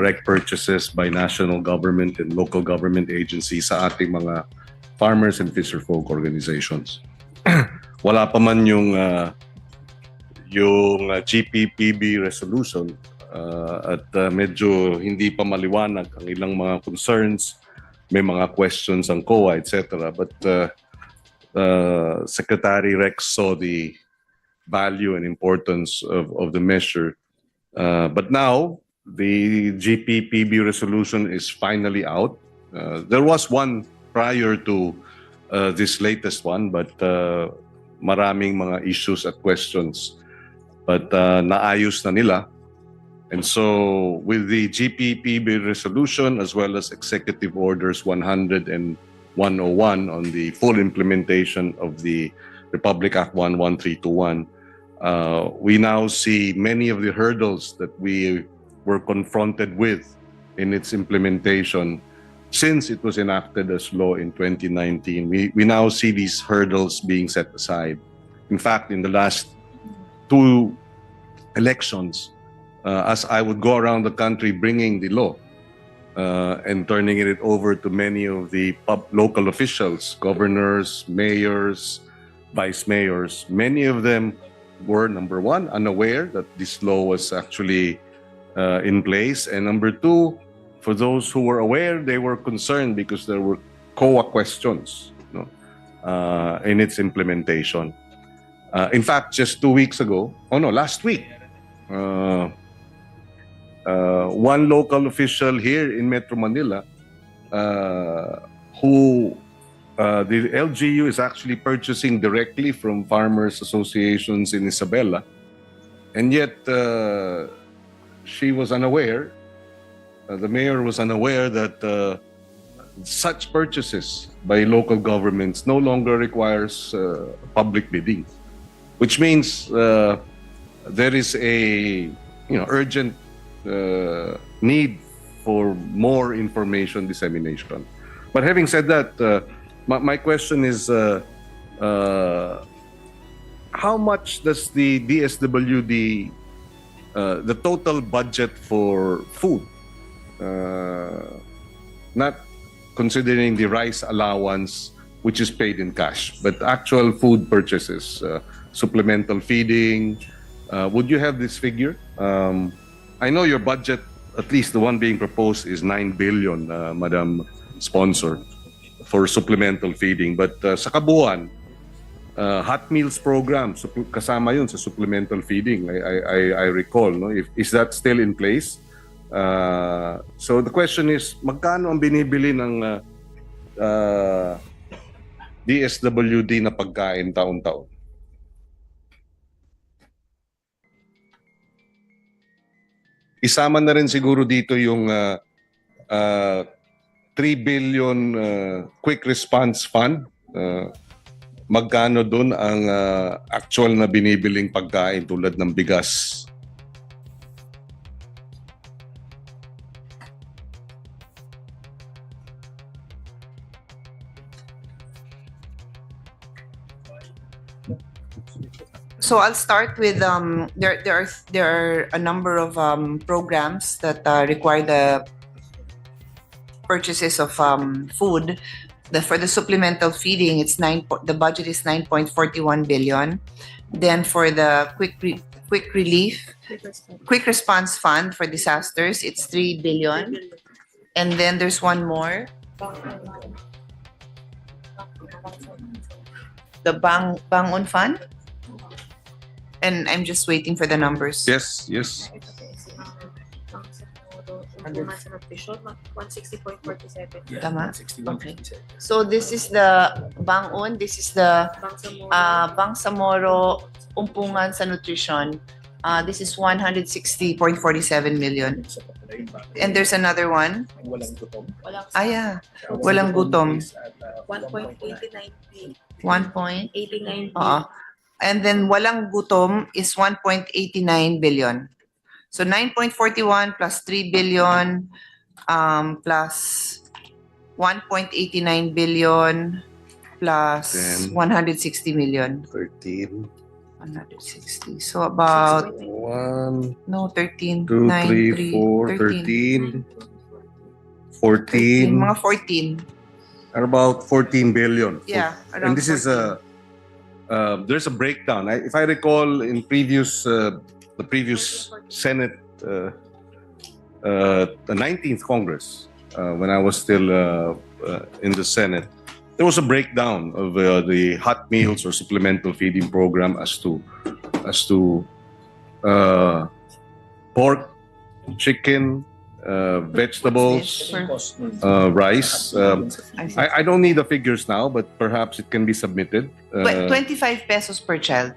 direct purchases by national government and local government agencies sa ating mga farmers and fisherfolk organizations. Wala pa man yung GPPB resolution at medyo hindi pa maliwanag ang ilang mga concerns, may mga questions ang COA, etc. But Secretary Rex saw the value and importance of the measure. But now, the GPPB resolution is finally out. There was one prior to this latest one, but maraming mga issues at questions. But naayos na nila. And so, with the GPPB resolution as well as Executive Orders 100 and 101 on the full implementation of the Republic Act 11321, we now see many of the hurdles that we were confronted with in its implementation since it was enacted as law in 2019. We now see these hurdles being set aside. In fact, in the last two elections, as I would go around the country bringing the law and turning it over to many of the local officials, governors, mayors, vice mayors, many of them were, number one, unaware that this law was actually in place, and number two, for those who were aware, they were concerned because there were COA questions, in its implementation. In fact, just 2 weeks ago, last week, one local official here in Metro Manila, who the LGU is actually purchasing directly from farmers associations in Isabela, and yet she was unaware, the mayor was unaware that such purchases by local governments no longer requires public bidding, which means there is a urgent need for more information dissemination. But having said that, my question is, how much does the DSWD, the total budget for food, not considering the rice allowance, which is paid in cash, but actual food purchases, supplemental feeding, would you have this figure? I know your budget, at least the one being proposed, is 9 billion, Madam Sponsor, for supplemental feeding. But sa kabuuan, hot meals program, kasama yun sa supplemental feeding, I recall. No? Is that still in place? So the question is, magkano ang binibili ng DSWD na pagkain taon-taon? Isama na rin siguro dito yung 3 billion quick response fund. Magkano doon ang actual na binibiling pagkain tulad ng bigas? So I'll start with there are a number of programs that require the purchases of food. For the supplemental feeding, the budget is 9.41 billion. Then for the quick response fund for disasters, it's 3 billion. And then there's one more, the Bangon Fund. And I'm just waiting for the numbers. Yes. Tama? Okay. So this is the Bangon, this is the Bangsamoro Umpungan sa Nutrition. This is 160.47 million. And there's another one. Walang gutom. Yeah. Walang gutom. 1.89 1.89. And then walang gutom is 1.89 billion. So 9.41 plus 3 billion plus 1.89 billion plus 160 million. 13. Another 60. So about, 1, no, 13, 2, 9, 3, 3, 4, 13, 13, 14, mga 14. or about 14 billion. Yeah, And around this 14. is there's a breakdown. If I recall, in the previous Senate, the 19th Congress, when I was still in the Senate, there was a breakdown of the hot meals or supplemental feeding program as to pork, chicken, vegetables, rice. I don't need the figures now, but perhaps it can be submitted. But 25 pesos per child.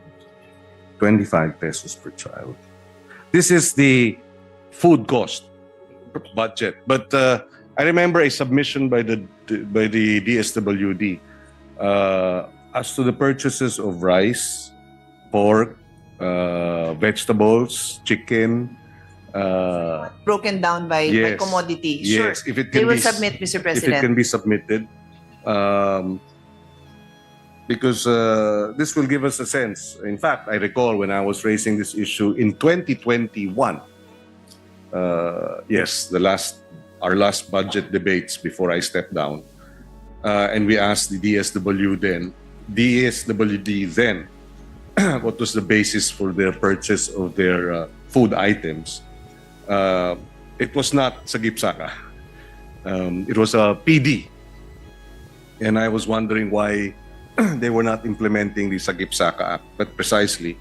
25 pesos per child. This is the food cost budget. But I remember a submission by the DSWD as to the purchases of rice, pork, vegetables, chicken. Broken down by Yes. commodity. Yes, Sure. if it They can will be submit, Mr. if it President. can be submitted, because this will give us a sense. In fact, I recall when I was raising this issue in 2021. Yes, our last budget debates before I stepped down, and we asked the DSWD then, what was the basis for their purchase of their food items. It was not sagip-saka. It was a PD. And I was wondering why they were not implementing the sagip-saka Act, but precisely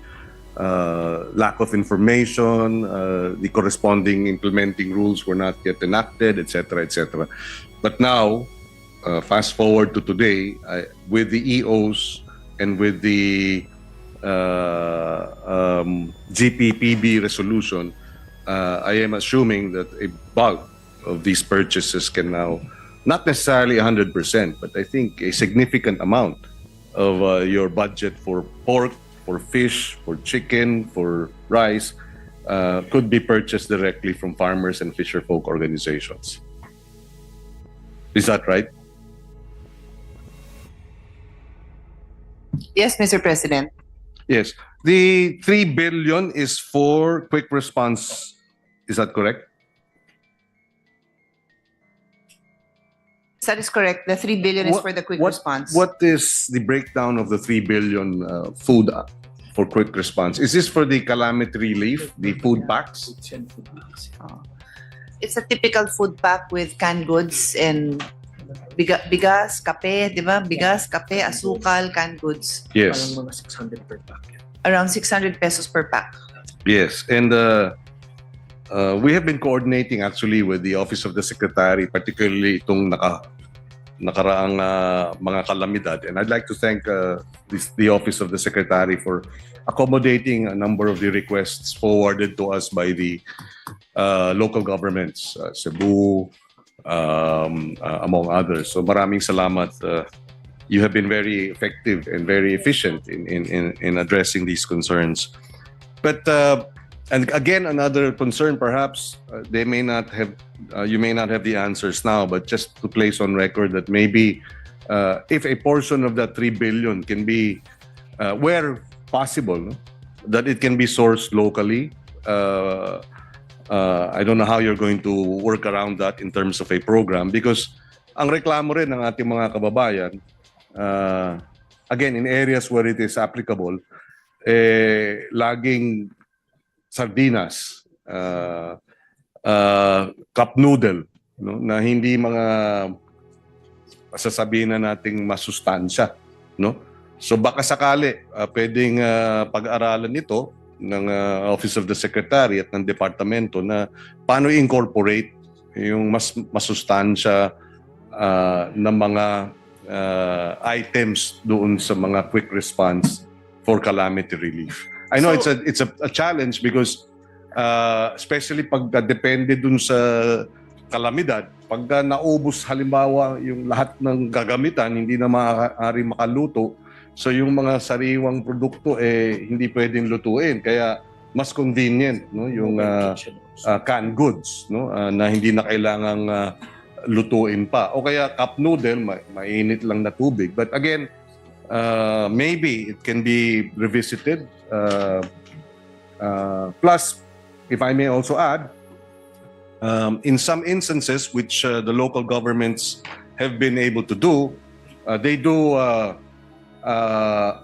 lack of information, the corresponding implementing rules were not yet enacted, etc., etc. But now, fast forward to today, with the EOs and with the GPPB resolution, I am assuming that a bulk of these purchases can now, not necessarily 100%, but I think a significant amount of your budget for pork, for fish, for chicken, for rice, could be purchased directly from farmers and fisherfolk organizations. Is that right? Yes, Mr. President. Yes. The 3 billion is for quick response. Is that correct? That is correct. The 3 billion is for the quick response. What is the breakdown of the 3 billion food for quick response? Is this for the calamity relief, the food packs? It's a typical food pack with canned goods and bigas, kape, di ba? Bigas, kape, asukal, canned goods. Yes. Parang mga 600 per pack. Around 600 pesos per pack. Yes. And we have been coordinating actually with the Office of the Secretary, particularly itong nakaraang mga kalamidad. And I'd like to thank the Office of the Secretary for accommodating a number of the requests forwarded to us by the local governments, Cebu, among others. So maraming salamat. You have been very effective and very efficient in addressing these concerns. But and again, another concern, perhaps they may not have, you may not have the answers now, but just to place on record that maybe if a portion of that 3 billion can be, where possible, no? That it can be sourced locally. I don't know how you're going to work around that in terms of a program, because ang reklamo rin ng ating mga kababayan, again, in areas where it is applicable, laging sardinas, cup noodle, no, na hindi mga sasabihin na nating masustansya, no? So baka sakali pwedeng pag-aralan ito ng Office of the Secretary at ng departamento na paano i-incorporate yung mas masustansya ng mga items doon sa mga quick response for calamity relief. I know it's a challenge because especially pag depende dun sa kalamidad, pag naubos halimbawa yung lahat ng gagamitan, hindi na maaari makaluto, so yung mga sariwang produkto hindi pwedeng lutuin, kaya mas convenient, no, yung canned goods, no, na hindi na kailangang lutuin pa, o kaya cup noodle, mainit lang na tubig. But again, maybe it can be revisited. Plus, if I may also add, in some instances which the local governments have been able to do, they do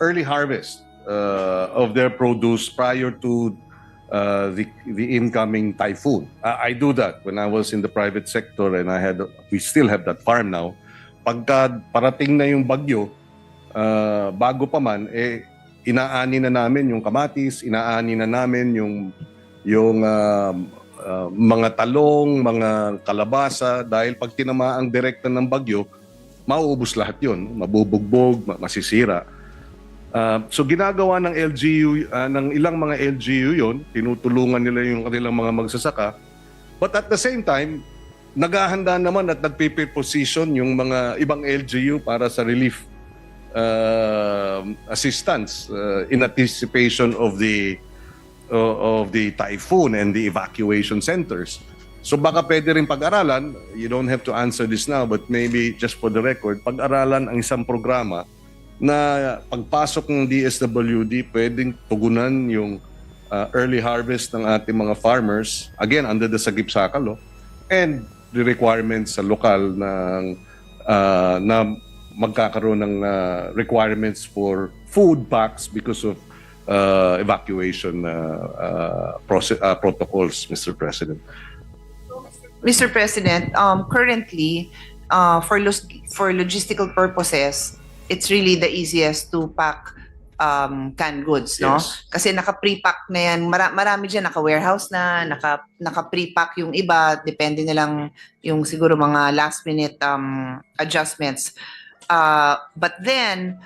early harvest of their produce prior to the incoming typhoon. I do that when I was in the private sector, and we still have that farm now. Pagka parating na yung bagyo, bago pa man, inaani na namin yung kamatis, inaani na namin yung mga talong, mga kalabasa, dahil pag tinamaan direkta ng bagyo, mauubos lahat yun, mabubugbog, masisira. So ginagawa ng LGU, ng ilang mga LGU yun, tinutulungan nila yung kanilang mga magsasaka. But at the same time, naghahanda naman at nagpe-position yung mga ibang LGU para sa relief assistance in anticipation of the typhoon and the evacuation centers. So baka pwede rin pag-aralan, you don't have to answer this now, but maybe just for the record, pag-aralan ang isang programa na pagpasok ng DSWD, pwedeng tugunan yung early harvest ng ating mga farmers, again, under the Sagip-Saka law, and the requirements sa lokal na magkakaroon ng requirements for food packs because of evacuation protocols, Mr. President. Mr. President, currently, for logistical purposes, it's really the easiest to pack canned goods, no? Yes. Kasi naka-pre-pack na yan. Marami dyan, naka-warehouse na, naka-pre-pack yung iba. Depende na lang yung siguro mga last-minute adjustments. But then,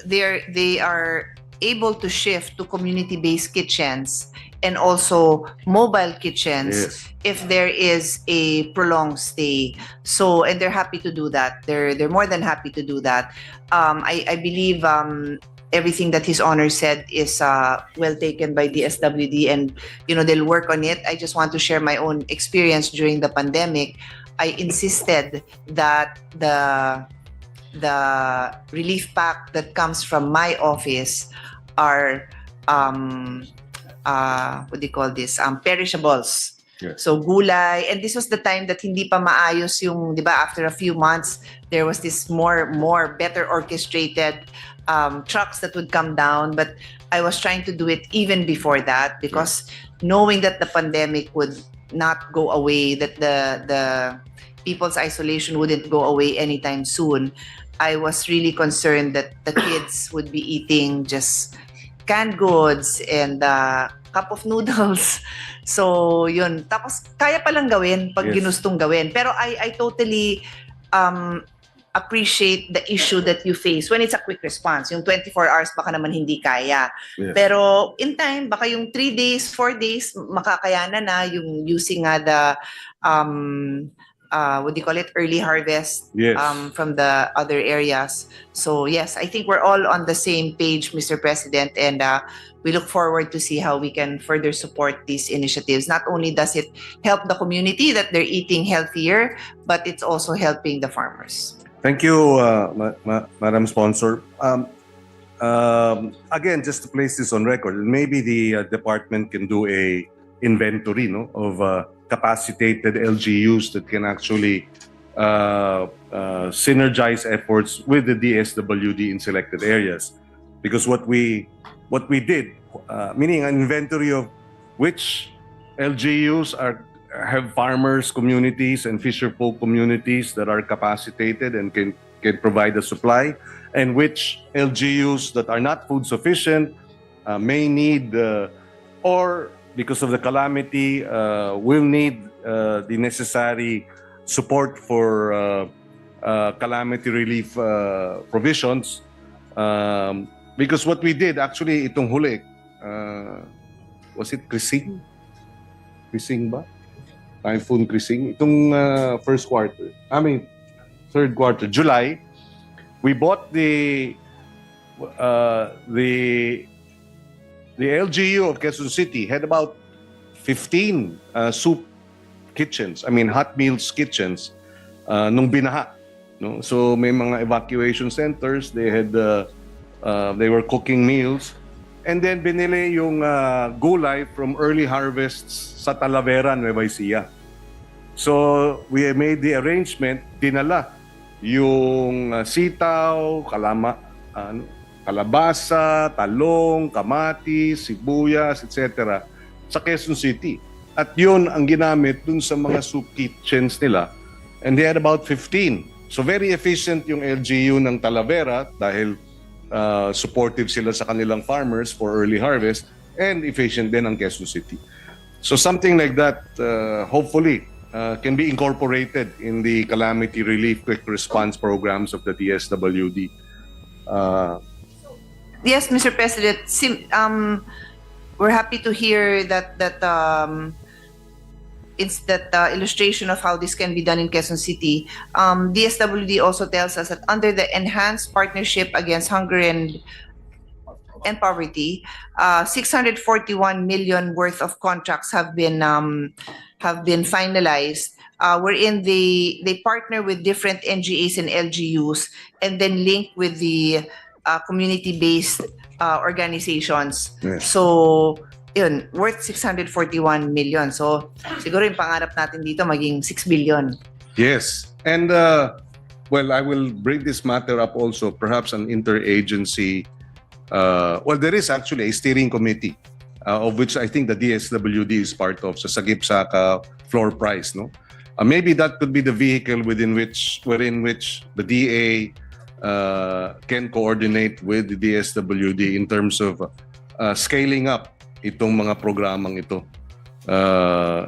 they are able to shift to community-based kitchens and also mobile kitchens. Yes. If there is a prolonged stay. So, and they're happy to do that. They're more than happy to do that. I believe everything that His Honor said is well taken by DSWD, and they'll work on it. I just want to share my own experience during the pandemic. I insisted that the relief pack that comes from my office are what do you call this? Perishables. Yes. So gulay, and this was the time that hindi pa maayos yung, di ba, after a few months, there was this better orchestrated trucks that would come down. But I was trying to do it even before that, because knowing that the pandemic would not go away, that the people's isolation wouldn't go away anytime soon, I was really concerned that the kids would be eating just canned goods and cup of noodles. So, yun. Tapos, kaya palang gawin pag ginustong gawin. Pero I totally appreciate the issue that you face when it's a quick response. Yung 24 hours, baka naman hindi kaya. Yes. Pero, in time, baka yung 3 days, 4 days, makakayanan na yung using the what do you call it, early harvest. Yes. From the other areas. So yes, I think we're all on the same page, Mr. President, and we look forward to see how we can further support these initiatives. Not only does it help the community that they're eating healthier, but it's also helping the farmers. Thank you, Madam Sponsor. Again, just to place this on record, maybe the department can do a inventory, of capacitated LGUs that can actually synergize efforts with the DSWD in selected areas. Because what we did, meaning an inventory of which LGUs have farmers communities and fisher folk communities that are capacitated and can provide the supply, and which LGUs that are not food sufficient may need or because of the calamity will need the necessary support for calamity relief provisions. Because what we did actually, itong huli, was it Krising? Krising ba? Typhoon Krising. Itong third quarter, July, we bought the LGU of Quezon City had about 15 soup kitchens, hot meals kitchens, nung binaha. no? So may mga evacuation centers, they were cooking meals, and then binili yung gulay from early harvests sa Talavera, Nueva Ecija. So we made the arrangement, dinala yung sitaw, kalabasa, talong, kamatis, sibuyas, etc. sa Quezon City. At yun ang ginamit dun sa mga soup kitchens nila. And they had about 15. So very efficient yung LGU ng Talavera dahil supportive sila sa kanilang farmers for early harvest, and efficient din ang Quezon City. So something like that, hopefully, can be incorporated in the calamity relief quick response programs of the DSWD. Yes, Mr. President, we're happy to hear that it's that illustration of how this can be done in Quezon City. DSWD also tells us that under the enhanced partnership against hunger and poverty, 641 million worth of contracts have been finalized. Wherein they partner with different NGAs and LGUs and then link with the community-based organizations. Yes. So, yun, worth 641 million. So, siguro yung pangarap natin dito maging 6 billion. Yes. And, well, I will bring this matter up also, perhaps an interagency. Well, there is actually a steering committee, of which I think the DSWD is part of, sa Sagip-Saka floor price, no? Maybe that could be the vehicle within which the DA can coordinate with the DSWD in terms of scaling up itong mga programang ito.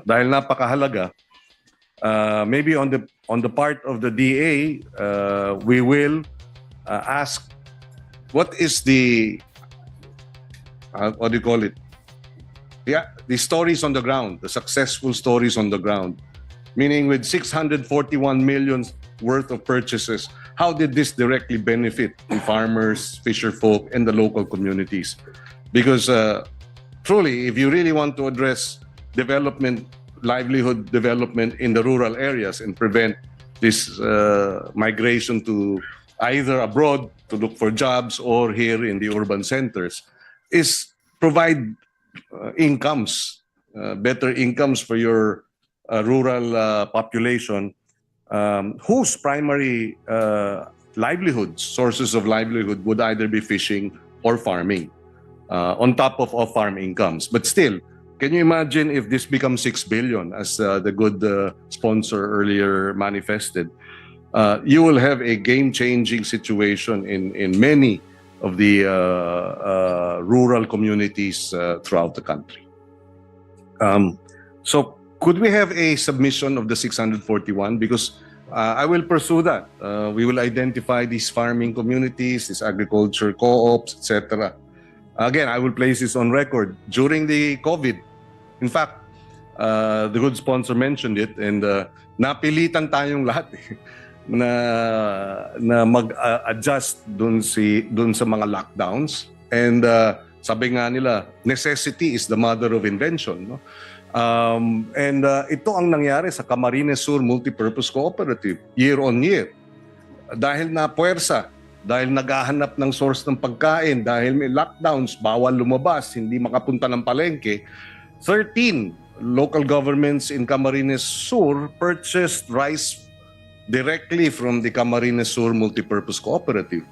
Dahil napakahalaga, maybe on the part of the DA, we will ask what is the what do you call it? Yeah, the stories on the ground, the successful stories on the ground. Meaning with 641 million worth of purchases, how did this directly benefit the farmers, fisher folk, and the local communities? Because truly, if you really want to address livelihood development in the rural areas and prevent this migration to either abroad to look for jobs or here in the urban centers, is provide incomes, better incomes for your rural population, whose primary sources of livelihood would either be fishing or farming, on top of off-farm incomes. But still, can you imagine if this becomes 6 billion, as the good sponsor earlier manifested? You will have a game-changing situation in many of the rural communities throughout the country. So could we have a submission of the 641? Because I will pursue that. We will identify these farming communities, these agriculture co-ops, etc. Again, I will place this on record. During the COVID, in fact, the good sponsor mentioned it, and napilitan tayong lahat na mag-adjust dun sa mga lockdowns. And sabi nga nila, necessity is the mother of invention, no? And ito ang nangyari sa Camarines Sur Multipurpose Cooperative year on year. Dahil na puwersa, dahil naghahanap ng source ng pagkain, dahil may lockdowns, bawal lumabas, hindi makapunta ng palengke, 13 local governments in Camarines Sur purchased rice directly from the Camarines Sur Multipurpose Cooperative.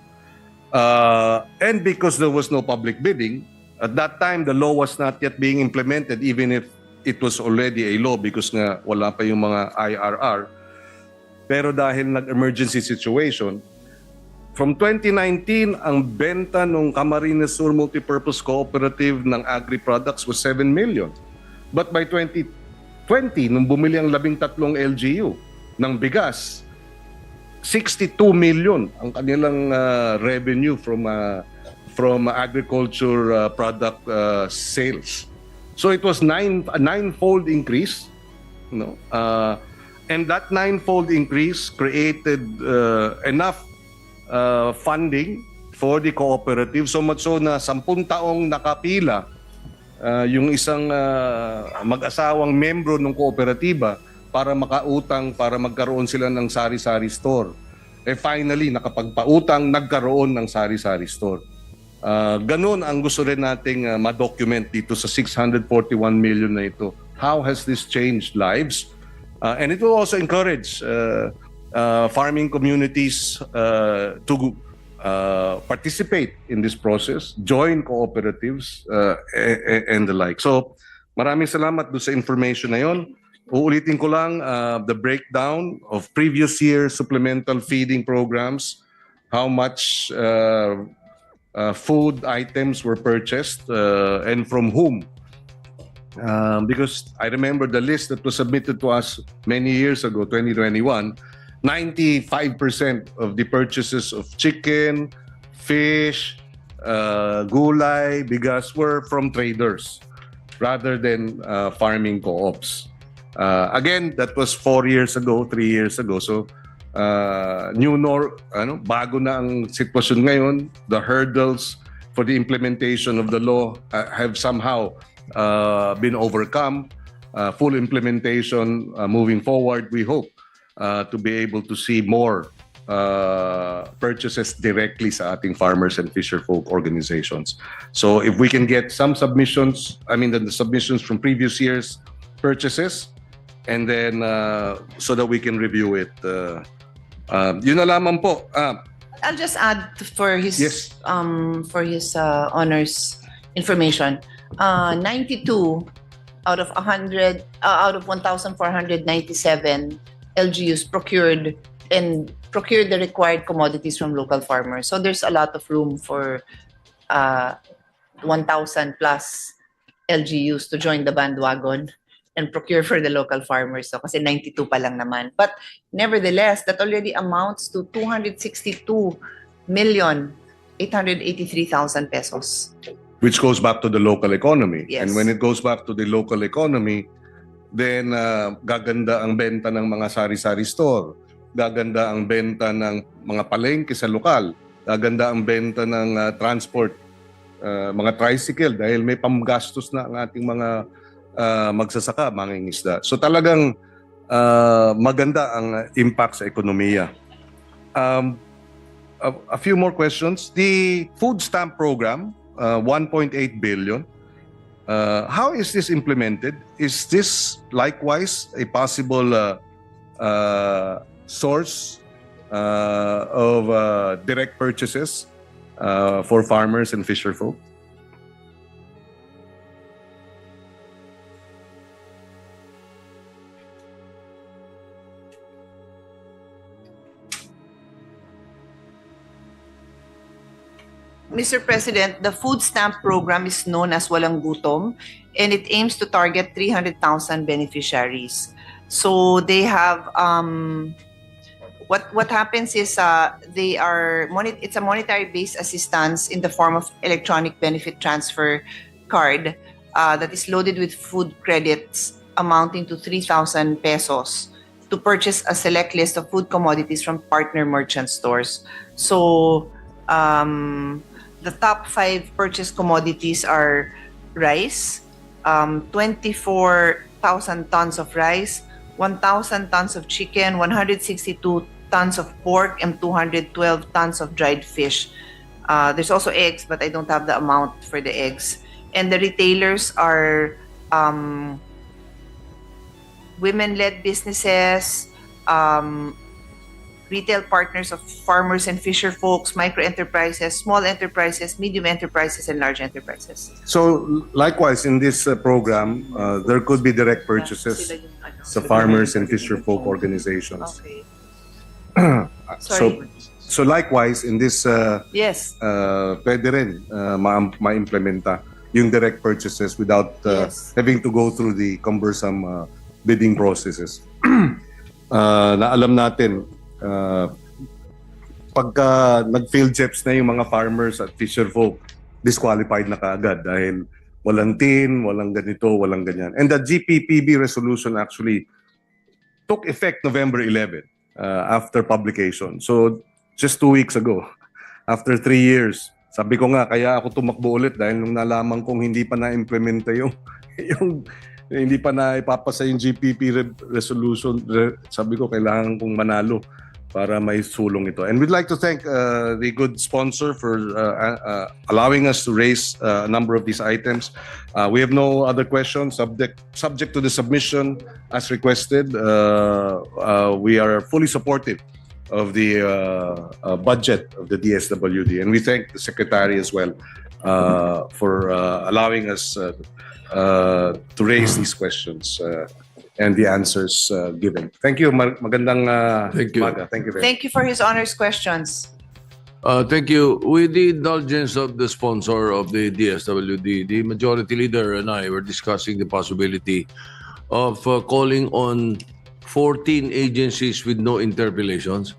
And because there was no public bidding, at that time the law was not yet being implemented, even if it was already a law because nga wala pa yung mga IRR. Pero dahil nag-emergency situation, from 2019, ang benta ng Camarines Sur Multipurpose Cooperative ng agri-products was 7 million. But by 2020, nung bumili ang 13 LGU ng bigas, 62 million ang kanilang revenue from agriculture product sales. So it was a nine-fold increase, no? And that nine-fold increase created enough funding for the cooperative, so much so na 10 taong nakapila yung isang mag-asawang membro ng kooperatiba para makautang, para magkaroon sila ng sari-sari store. finally nakapagpautang, nagkaroon ng sari-sari store. Ganun ang gusto rin nating ma-document dito sa 641 million na ito. How has this changed lives? And it will also encourage farming communities to participate in this process, join cooperatives, and the like. So maraming salamat doon sa information na yon. Uulitin ko lang the breakdown of previous year supplemental feeding programs, how much food items were purchased and from whom. Because I remember the list that was submitted to us many years ago, 2021, 95% of the purchases of chicken, fish, gulay, bigas were from traders rather than farming co-ops. Again, that was 4 years ago, 3 years ago. So, bago na ang sitwasyon ngayon. The hurdles for the implementation of the law have somehow been overcome. Full implementation moving forward, we hope to be able to see more purchases directly sa ating farmers and fisherfolk organizations. So if we can get some submissions, the submissions from previous years' purchases, and then so that we can review it. Yun na lamang po. I'll just add for his Yes. honors information. 92 out of 100 out of 1,497 LGUs procured the required commodities from local farmers. So there's a lot of room for 1,000 plus LGUs to join the bandwagon and procure for the local farmers. So kasi 92 pa lang naman. But nevertheless, that already amounts to 262,883,000 pesos. Which goes back to the local economy. Yes. And when it goes back to the local economy, then gaganda ang benta ng mga sari-sari store. Gaganda ang benta ng mga palengke sa lokal. Gaganda ang benta ng transport, mga tricycle dahil may pamgastos na ang ating mga magsasaka, mangingisda. So talagang maganda ang impact sa ekonomiya. A few more questions. The food stamp program, 1.8 billion. How is this implemented? Is this likewise a possible source of direct purchases for farmers and fisherfolk? Mr. President, the food stamp program is known as Walang Gutom, and it aims to target 300,000 beneficiaries. So they have what happens is it's a monetary based assistance in the form of electronic benefit transfer card that is loaded with food credits amounting to 3,000 pesos to purchase a select list of food commodities from partner merchant stores. So the top 5 purchase commodities are rice, 24,000 tons of rice, 1,000 tons of chicken, 162 tons of pork, and 212 tons of dried fish. There's also eggs, but I don't have the amount for the eggs. And the retailers are women-led businesses, retail partners of farmers and fisher folks, micro enterprises, small enterprises, medium enterprises, and large enterprises. So likewise in this program, there could be direct purchases sa farmers and fisherfolk organizations. Okay. So so likewise in this Yes. pwede rin ma-implementa yung direct purchases without Yes. having to go through the cumbersome bidding processes. Na alam natin pagka nag-field checks na yung mga farmers at fisherfolk, disqualified na kaagad dahil walang tin, walang ganito, walang ganyan. And the GPPB resolution actually took effect November 11 after publication. So just 2 weeks ago, after 3 years, sabi ko nga kaya ako tumakbo ulit dahil nung nalaman kong hindi pa na-implementa yung hindi pa na ipapasa yung GPP resolution, sabi ko kailangan kong manalo para may sulong ito. And we'd like to thank the good sponsor for allowing us to raise a number of these items. We have no other questions subject to the submission as requested. We are fully supportive of the budget of the DSWD, and we thank the Secretary as well for allowing us to raise these questions and the answers given. Thank you. Magandang Thank you. umaga. Thank you very much. Thank you for his honors questions. Thank you. With the indulgence of the sponsor of the DSWD, the majority leader and I were discussing the possibility of calling on 14 agencies with no interpellations.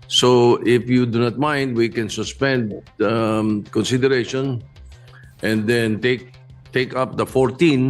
So if you do not mind, we can suspend consideration and then take up the 14